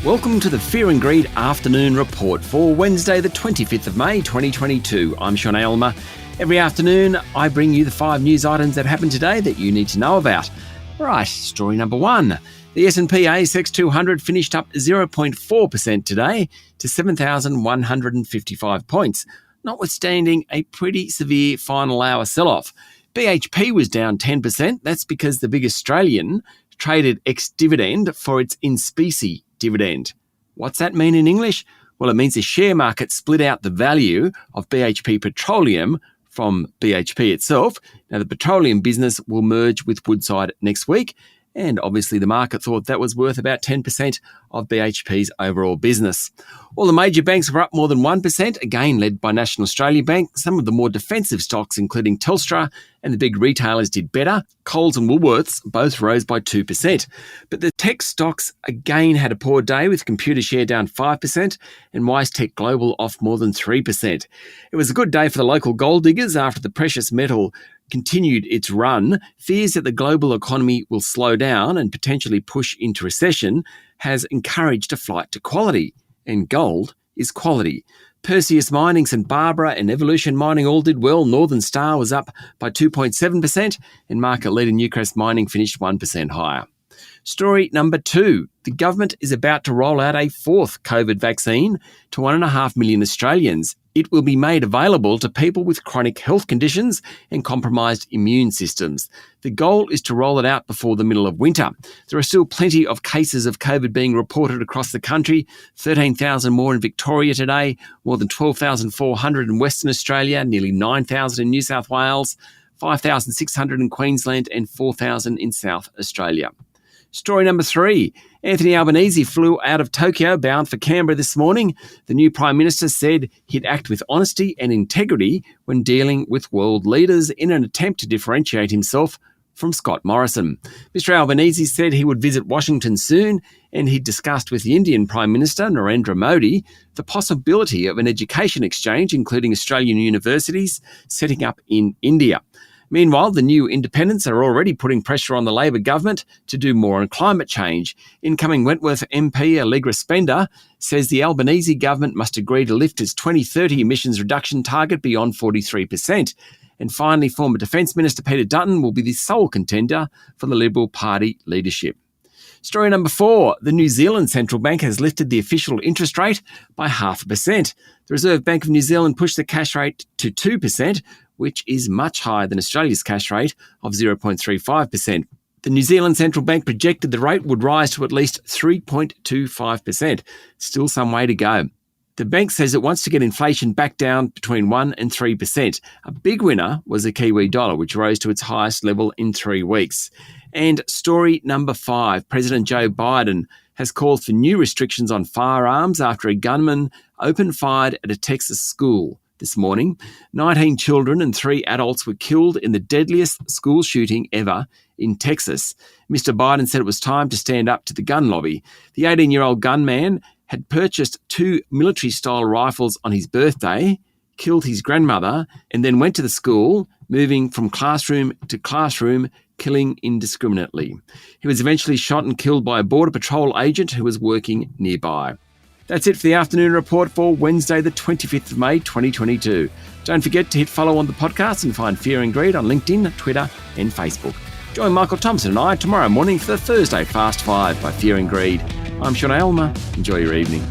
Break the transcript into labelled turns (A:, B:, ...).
A: Welcome to the Fear and Greed Afternoon Report for Wednesday, the 25th of May, 2022. I'm Sean Aylmer. Every afternoon, I bring you the 5 news items that happened today that you need to know about. Right, story number 1. The S&P ASX 200 finished up 0.4% today to 7,155 points, notwithstanding a pretty severe final hour sell-off. BHP was down 10%. That's because the big Australian traded ex-dividend for its in-specie dividend. What's that mean in English? Well, it means the share market split out the value of BHP Petroleum from BHP itself. Now, the petroleum business will merge with Woodside next week, and obviously the market thought that was worth about 10% of BHP's overall business. All the major banks were up more than 1%, again led by National Australia Bank. Some of the more defensive stocks, including Telstra and the big retailers, did better. Coles and Woolworths both rose by 2%. But the tech stocks again had a poor day, with Computershare down 5% and WiseTech Global off more than 3%. It was a good day for the local gold diggers after the precious metal continued its run. Fears that the global economy will slow down and potentially push into recession has encouraged a flight to quality, and gold is quality. Perseus Mining, St Barbara and Evolution Mining all did well. Northern Star was up by 2.7% and market leader Newcrest Mining finished 1% higher. Story number 2. The government is about to roll out a 4th COVID vaccine to 1.5 million Australians. It will be made available to people with chronic health conditions and compromised immune systems. The goal is to roll it out before the middle of winter. There are still plenty of cases of COVID being reported across the country. 13,000 more in Victoria today, more than 12,400 in Western Australia, nearly 9,000 in New South Wales, 5,600 in Queensland and 4,000 in South Australia. Story number 3. Anthony Albanese flew out of Tokyo bound for Canberra this morning. The new Prime Minister said he'd act with honesty and integrity when dealing with world leaders in an attempt to differentiate himself from Scott Morrison. Mr Albanese said he would visit Washington soon, and he discussed with the Indian Prime Minister Narendra Modi the possibility of an education exchange, including Australian universities setting up in India. Meanwhile, the new independents are already putting pressure on the Labor government to do more on climate change. Incoming Wentworth MP Allegra Spender says the Albanese government must agree to lift its 2030 emissions reduction target beyond 43%. And finally, former Defence Minister Peter Dutton will be the sole contender for the Liberal Party leadership. Story number 4. The New Zealand Central Bank has lifted the official interest rate by 0.5%. The Reserve Bank of New Zealand pushed the cash rate to 2%, which is much higher than Australia's cash rate of 0.35%. The New Zealand Central Bank projected the rate would rise to at least 3.25%. Still some way to go. The bank says it wants to get inflation back down between 1% and 3%. A big winner was the Kiwi dollar, which rose to its highest level in 3 weeks. And story number 5, President Joe Biden has called for new restrictions on firearms after a gunman opened fire at a Texas school this morning. 19 children and 3 adults were killed in the deadliest school shooting ever in Texas. Mr. Biden said it was time to stand up to the gun lobby. The 18-year-old gunman had purchased 2 military-style rifles on his birthday, killed his grandmother, and then went to the school, moving from classroom to classroom, killing indiscriminately. He was eventually shot and killed by a Border Patrol agent who was working nearby. That's it for the afternoon report for Wednesday, the 25th of May, 2022. Don't forget to hit follow on the podcast and find Fear and Greed on LinkedIn, Twitter and Facebook. Join Michael Thompson and I tomorrow morning for the Thursday Fast 5 by Fear and Greed. I'm Sean Aylmer. Enjoy your evening.